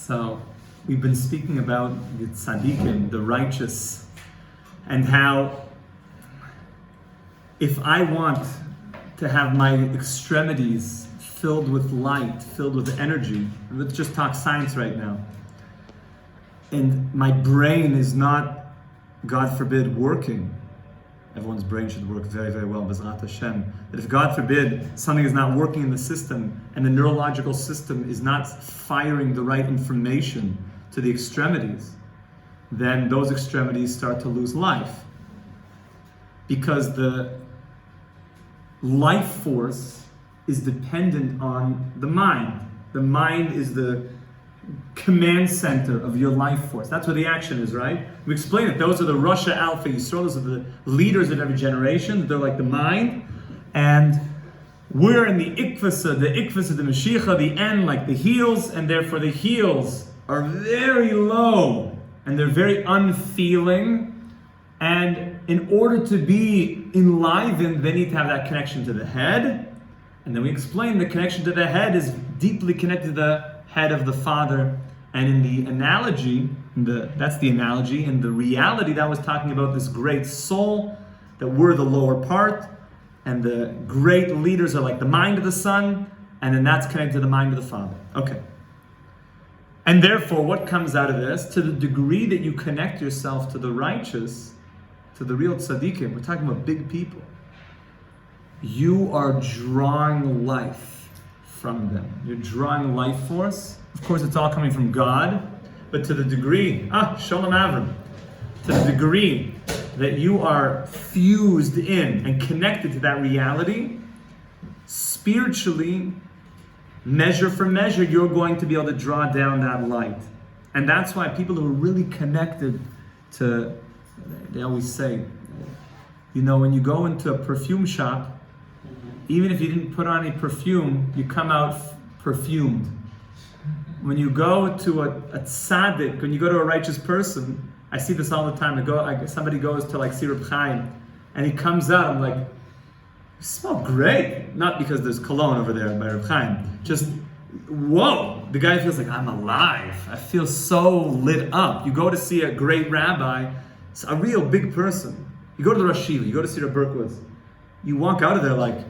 So we've been speaking about the tzaddikim, the righteous, and how if I want to have my extremities filled with light, filled with energy, let's just talk science right now, and my brain is not, God forbid, working. Everyone's brain should work very, very well, B'ezrat Hashem. But if, God forbid, something is not working in the system and the neurological system is not firing the right information to the extremities, then those extremities start to lose life. Because the life force is dependent on the mind. The mind is the command center of your life force. That's where the action is, right? We explain it. Those are the Rasha Alpha Yisrael. Those are the leaders of every generation. They're like the mind. And we're in the Ikvasa, the Mashiach, the end, like the heels. And therefore the heels are very low. And they're very unfeeling. And in order to be enlivened, they need to have that connection to the head. And then we explain the connection to the head is deeply connected to the head of the Father. And in the analogy, that's the analogy, in the reality that was talking about this great soul, that we're the lower part, and the great leaders are like the mind of the Son, and then that's connected to the mind of the Father. Okay. And therefore, what comes out of this? To the degree that you connect yourself to the righteous, to the real tzaddikim, we're talking about big people, you are drawing life from them. You're drawing life force. Of course, it's all coming from God, but to the degree, Shalom Avram, to the degree that you are fused in and connected to that reality, spiritually, measure for measure, you're going to be able to draw down that light. And that's why people who are really connected to, they always say, when you go into a perfume shop, even if you didn't put on any perfume, you come out perfumed. When you go to a tzaddik, when you go to a righteous person, I see this all the time. Somebody goes to see Rav Chaim, and he comes out, I'm like, you smell great. Not because there's cologne over there by Rav Chaim. Just, whoa, the guy feels like, I'm alive. I feel so lit up. You go to see a great rabbi, a real big person. You go to the Rosh Yeshiva, you go to see Rav Berkowitz. You walk out of there like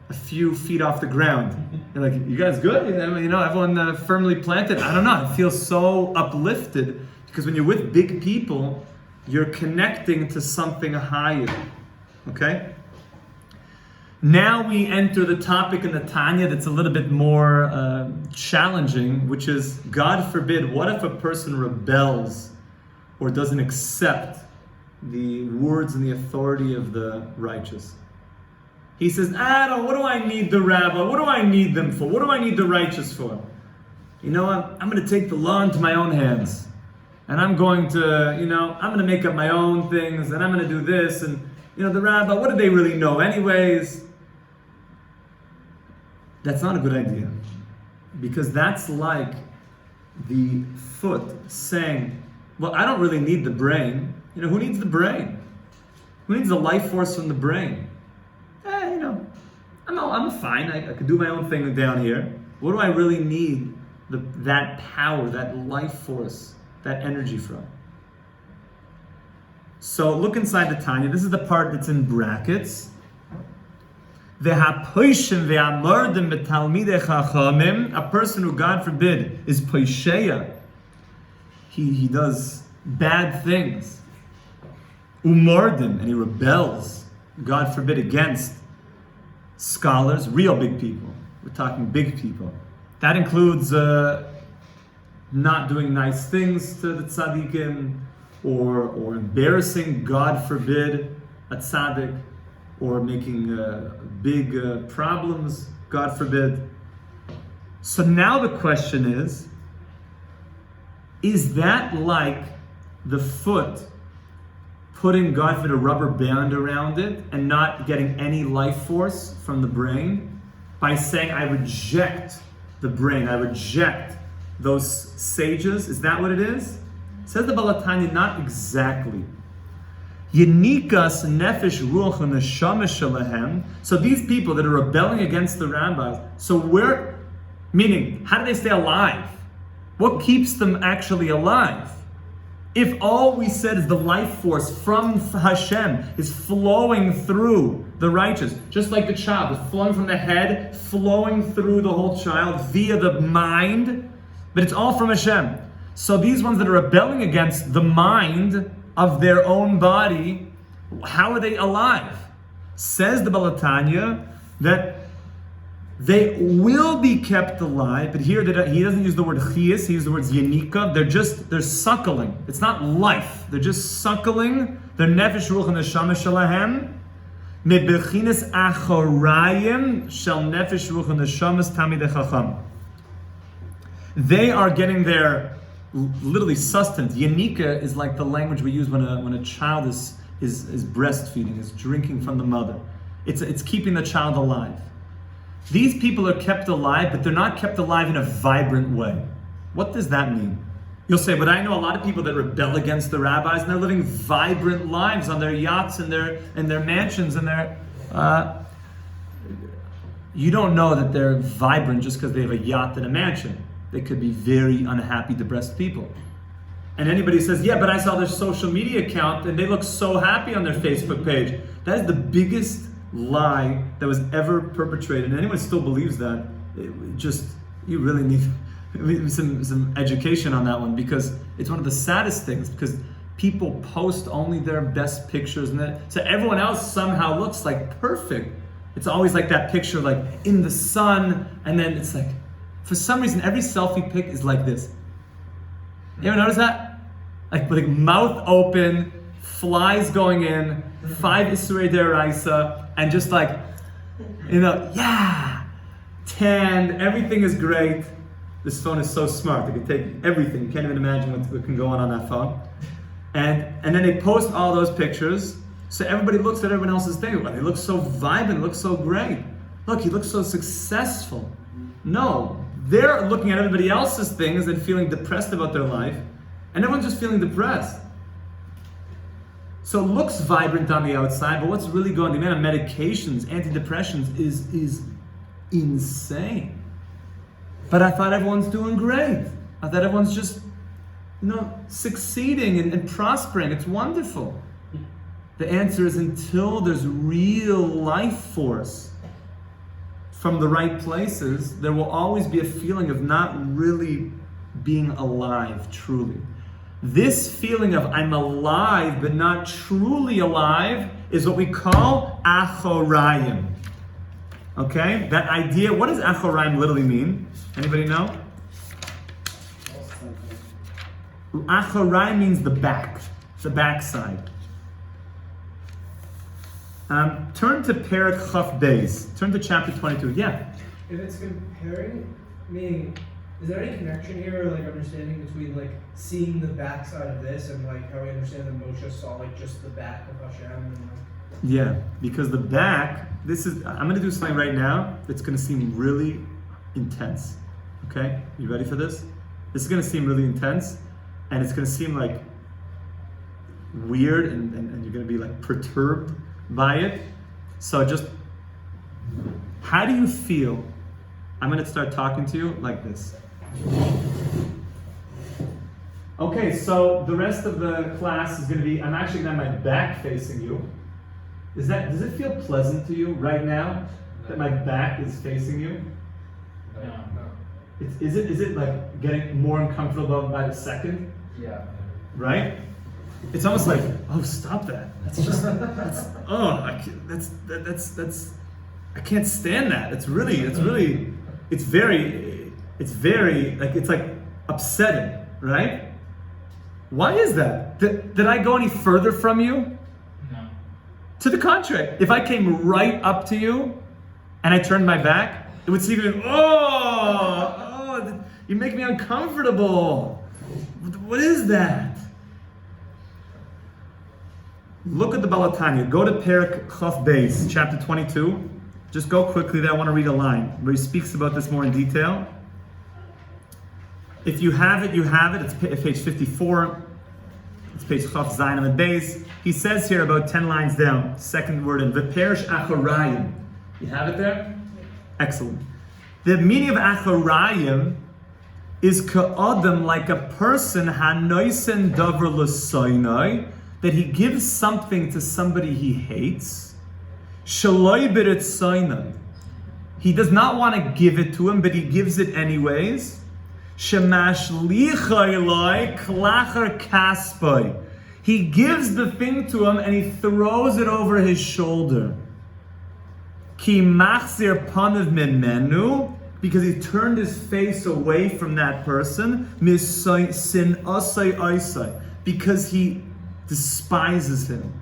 a few feet off the ground. You're like, you guys good? Everyone firmly planted. I don't know. I feel so uplifted because when you're with big people, you're connecting to something higher. Okay? Now we enter the topic in the Tanya that's a little bit more challenging, which is, God forbid, what if a person rebels or doesn't accept the words and the authority of the righteous? He says, what do I need the rabbi? What do I need them for? What do I need the righteous for? I'm going to take the law into my own hands. And I'm going to, I'm going to make up my own things. And I'm going to do this. And, the rabbi, what do they really know anyways? That's not a good idea. Because that's like the foot saying, well, I don't really need the brain. Who needs the brain? Who needs the life force from the brain? I'm fine. I could do my own thing down here. What do I really need that power, that life force, that energy from? So look inside the Tanya. This is the part that's in brackets. A person who, God forbid, is poisheya. He does bad things. Umardim, and he rebels, God forbid, against scholars, real big people. We're talking big people. That includes not doing nice things to the tzaddikim, or embarrassing, God forbid, a tzaddik, or making big problems, God forbid. So now the question is that like the foot putting, God forbid, a rubber band around it and not getting any life force from the brain by saying, I reject the brain, I reject those sages? Is that what it is? It says the Balatanya, not exactly. Yenikas nefesh ruach neshama shalahem. So these people that are rebelling against the rabbis, so meaning, how do they stay alive? What keeps them actually alive? If all we said is the life force from Hashem is flowing through the righteous, just like the child is flowing from the head, flowing through the whole child via the mind, but it's all from Hashem. So these ones that are rebelling against the mind of their own body, how are they alive? Says the Balatanya that they will be kept alive, but here he doesn't use the word chiyas, he uses the word yanika. They're suckling. It's not life. They're just suckling. Their nefesh ruach and neshama shalahem mebechinas achorayim shel nefesh ruach and neshamas tamid chacham. They are getting their literally sustenance. Yanika is like the language we use when a child is breastfeeding, is drinking from the mother. It's keeping the child alive. These people are kept alive, but they're not kept alive in a vibrant way. What does that mean? You'll say, but I know a lot of people that rebel against the rabbis and they're living vibrant lives on their yachts and their mansions and their... you don't know that they're vibrant just because they have a yacht and a mansion. They could be very unhappy, depressed people. And anybody says, yeah, but I saw their social media account and they look so happy on their Facebook page. That is the biggest lie that was ever perpetrated, and anyone still believes that, you really need some education on that one, because it's one of the saddest things, because people post only their best pictures and so everyone else somehow looks like perfect. It's always like that picture like in the sun, and then it's like, for some reason every selfie pic is like this. You ever notice that? Like mouth open, flies going in, 5 Isurei Deraisa, and just like, tanned, everything is great. This phone is so smart, it can take everything. You can't even imagine what can go on that phone. And then they post all those pictures, so everybody looks at everyone else's thing. Well, they look so vibrant, look so great. Look, he looks so successful. No, they're looking at everybody else's things and feeling depressed about their life, and everyone's just feeling depressed. So it looks vibrant on the outside, but what's really going on? The amount of medications, antidepressants is insane. But I thought everyone's doing great. I thought everyone's just, succeeding and prospering. It's wonderful. The answer is until there's real life force from the right places, there will always be a feeling of not really being alive truly. This feeling of I'm alive but not truly alive is what we call achorayim. Okay? That idea, what does achorayim literally mean? Anybody know? Achorayim means the back, the backside. Turn to Perek Chaf Beis. Turn to chapter 22. Yeah? If it's comparing, meaning, is there any connection here, like understanding between like seeing the backside of this and like how we understand that Moshe saw like just the back of Hashem and like... Yeah, because the back, I'm going to do something right now that's going to seem really intense. Okay? You ready for this? This is going to seem really intense, and it's going to seem like weird, and you're going to be like perturbed by it. So just, how do you feel? I'm going to start talking to you like this. Okay, so the rest of the class is going to be, I'm actually going to have my back facing you. Does it feel pleasant to you right now that my back is facing you? No. Is it like getting more uncomfortable by the second? Yeah. Right? It's almost like, oh, stop that. That's just, I can't stand that. It's like upsetting, right? Why is that? Did I go any further from you? No. To the contrary, if I came right up to you and I turned my back, it would seem like, you make me uncomfortable. What is that? Look at the Balatanya. Go to Perek Chaf Beis, chapter 22. Just go quickly there. I want to read a line where he speaks about this more in detail. If you have it, you have it. It's page 54. It's page Chaf Zayin Amud Beis. He says here about 10 lines down, second word in V'perish achorayim. You have it there? Excellent. The meaning of achorayim is ka'adam, like a person hanoisen davar l'soinai, that he gives something to somebody he hates. Shaloi b'ritzoinai. He does not want to give it to him, but he gives it anyways. Shemash lichayloi klachar kaspai. He gives the thing to him and he throws it over his shoulder. Ki machzir panav mimenu, because he turned his face away from that person. Misin asay asay, because he despises him.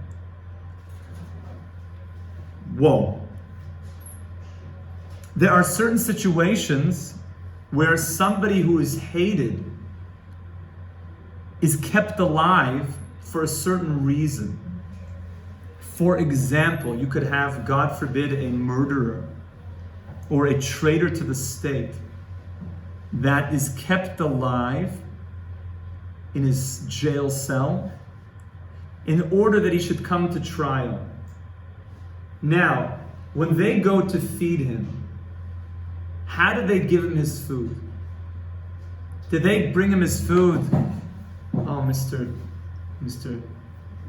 Whoa. There are certain situations where somebody who is hated is kept alive for a certain reason. For example, you could have, God forbid, a murderer or a traitor to the state that is kept alive in his jail cell in order that he should come to trial. Now, when they go to feed him, how did they give him his food? Did they bring him his food? Oh, Mr.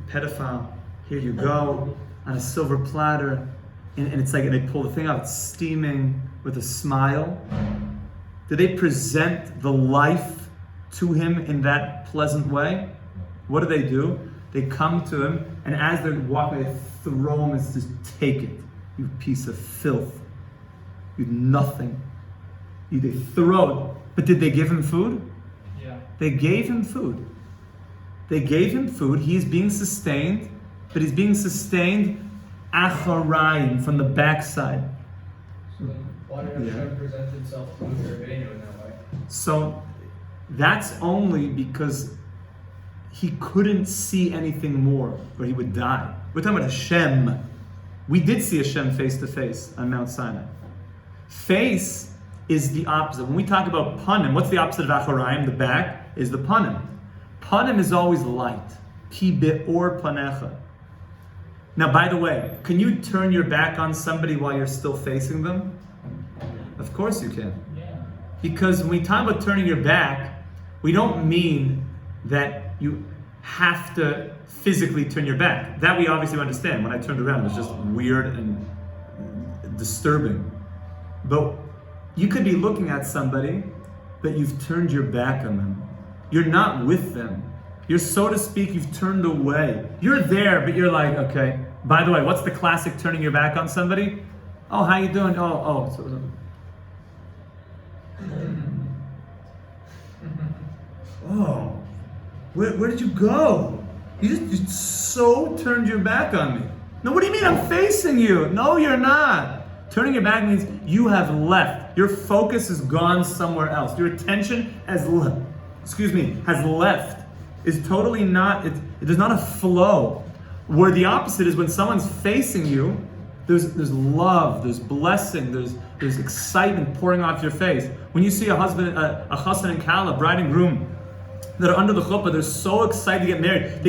Pedophile, here you go, on a silver platter. And it's like, and they pull the thing out, it's steaming with a smile. Did they present the life to him in that pleasant way? What do? They come to him, and as they're walking, they throw him and just take it. You piece of filth. You nothing. They throw it. But did they give him food? Yeah. They gave him food. They gave him food. He's being sustained, but he's being sustained acharayim, from the backside. So why did Hashem present himself to Rabbeinu in that way? So that's only because he couldn't see anything more, or he would die. We're talking about Hashem. We did see Hashem face to face on Mount Sinai. Face is the opposite. When we talk about panim, what's the opposite of acharayim? The back is the panim. Panim is always light. Ki be'or panecha. Now, by the way, can you turn your back on somebody while you're still facing them? Of course you can. Yeah. Because when we talk about turning your back, we don't mean that you have to physically turn your back. That we obviously understand. When I turned around, it was just weird and disturbing. But you could be looking at somebody, but you've turned your back on them. You're not with them. You're, so to speak, you've turned away. You're there, but you're like, okay. By the way, what's the classic turning your back on somebody? Oh, how you doing? Oh. Oh, where did you go? You just so turned your back on me. No, what do you mean? I'm facing you. No, you're not. Turning your back means you have left. Your focus has gone somewhere else. Your attention has left. Is totally not, there's not a flow. Where the opposite is when someone's facing you, there's love, there's blessing, there's excitement pouring off your face. When you see a husband, a chassan and kala, bride and groom, that are under the chuppah, they're so excited to get married.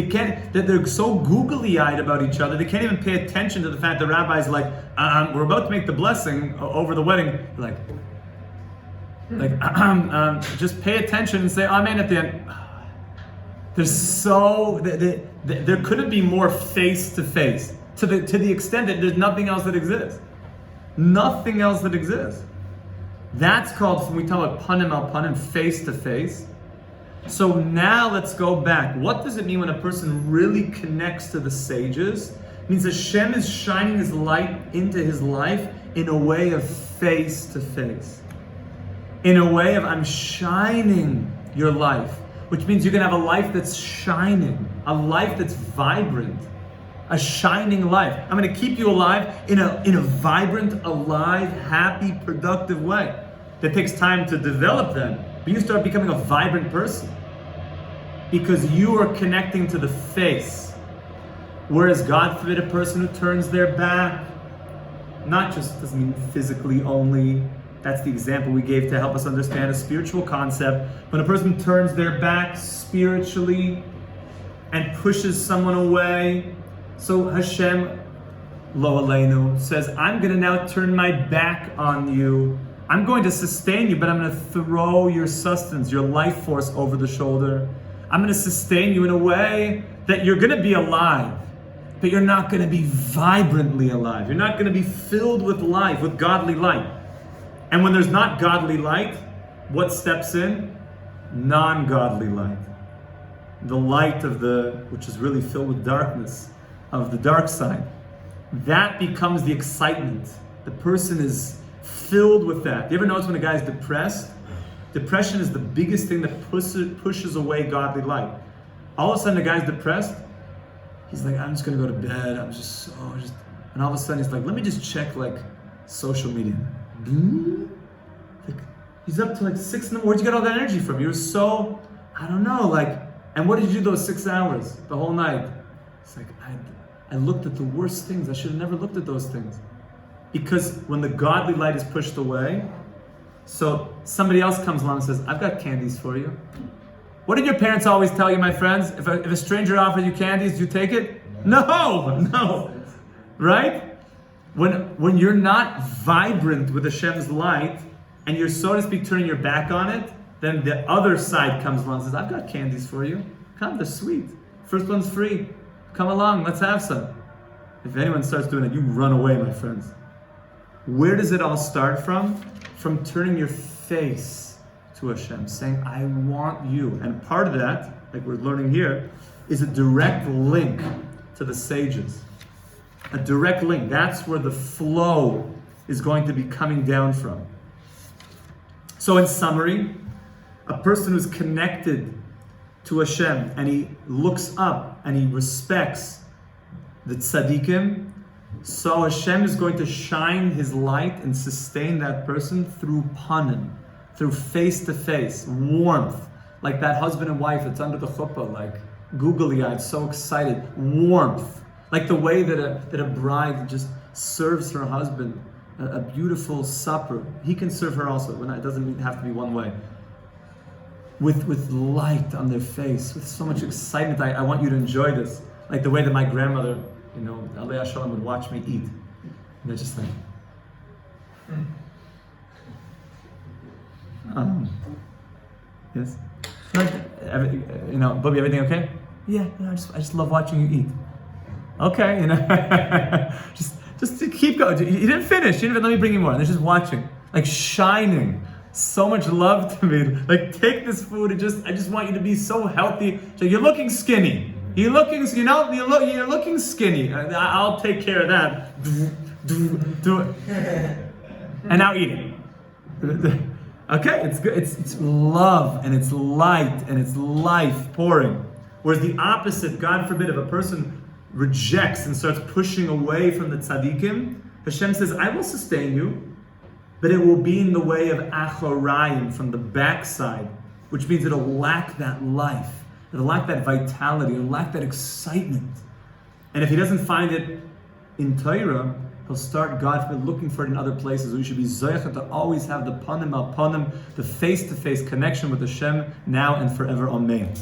They're so googly-eyed about each other, they can't even pay attention to the fact the rabbi's like, we're about to make the blessing over the wedding. Just pay attention and say amen at the end. There couldn't be more face to face, to the extent that there's nothing else that exists. Nothing else that exists. That's called, when we talk about panim al panim, face to face. So now let's go back. What does it mean when a person really connects to the sages? It means Hashem is shining His light into his life in a way of face to face. In a way of, I'm shining your life. Which means you're going to have a life that's shining, a life that's vibrant, a shining life. I'm going to keep you alive in a vibrant, alive, happy, productive way. That takes time to develop that, but you start becoming a vibrant person because you are connecting to the face. Whereas God forbid a person who turns their back, not just doesn't mean physically only. That's the example we gave to help us understand a spiritual concept. When a person turns their back spiritually and pushes someone away, so Hashem, lo aleinu, says, I'm going to now turn my back on you I'm going to sustain you, but I'm going to throw your sustenance, your life force over the shoulder. I'm going to sustain you in a way that you're going to be alive, but you're not going to be vibrantly alive. You're not going to be filled with life, with godly light. And when there's not godly light, what steps in? Non-godly light. The light of which is really filled with darkness, of the dark side. That becomes the excitement. The person is filled with that. You ever notice when a guy's depressed? Depression is the biggest thing that pushes away godly light. All of a sudden the guy's depressed, he's like, I'm just gonna go to bed, and all of a sudden he's like, let me just check social media. He's up to 6 in the morning. Where'd you get all that energy from? You were so, I don't know, and what did you do those 6 hours, the whole night? It's like, I looked at the worst things. I should have never looked at those things. Because when the godly light is pushed away, so somebody else comes along and says, I've got candies for you. What did your parents always tell you, my friends? If a stranger offers you candies, do you take it? No. Right? When you're not vibrant with Hashem's light, and you're, so to speak, turning your back on it, then the other side comes along and says, I've got candies for you. Come, they're sweet. First one's free. Come along, let's have some. If anyone starts doing it, you run away, my friends. Where does it all start from? From turning your face to Hashem, saying, I want you. And part of that, like we're learning here, is a direct link to the sages. A direct link. That's where the flow is going to be coming down from. So in summary, a person who's connected to Hashem and he looks up and he respects the tzaddikim, so Hashem is going to shine His light and sustain that person through panim, through face-to-face, warmth, like that husband and wife that's under the chuppah, googly-eyed, so excited, warmth, like the way that a bride just serves her husband a beautiful supper. He can serve her also. It doesn't have to be one way. With light on their face, with so much excitement. I want you to enjoy this. Like the way that my grandmother, Alei Shalom, would watch me eat. And they're just like, yes? Bobby, everything okay? Yeah, I just love watching you eat. Okay, just to keep going. You didn't finish. You didn't even let me bring you more. And they're just watching, shining. So much love to me. Take this food and I just want you to be so healthy. So you're looking skinny. You're looking skinny. I'll take care of that. Do it. And now eat it. Okay, it's good. It's love and it's light and it's life pouring. Whereas the opposite, God forbid, if a person rejects and starts pushing away from the tzaddikim, Hashem says, I will sustain you, but it will be in the way of achorayim, from the backside, which means it'll lack that life, it'll lack that vitality, it'll lack that excitement. And if he doesn't find it in Torah, he'll start, God forbid, looking for it in other places. We should be zocheh to always have the panim al panim, the face-to-face connection with Hashem now and forever. Amen.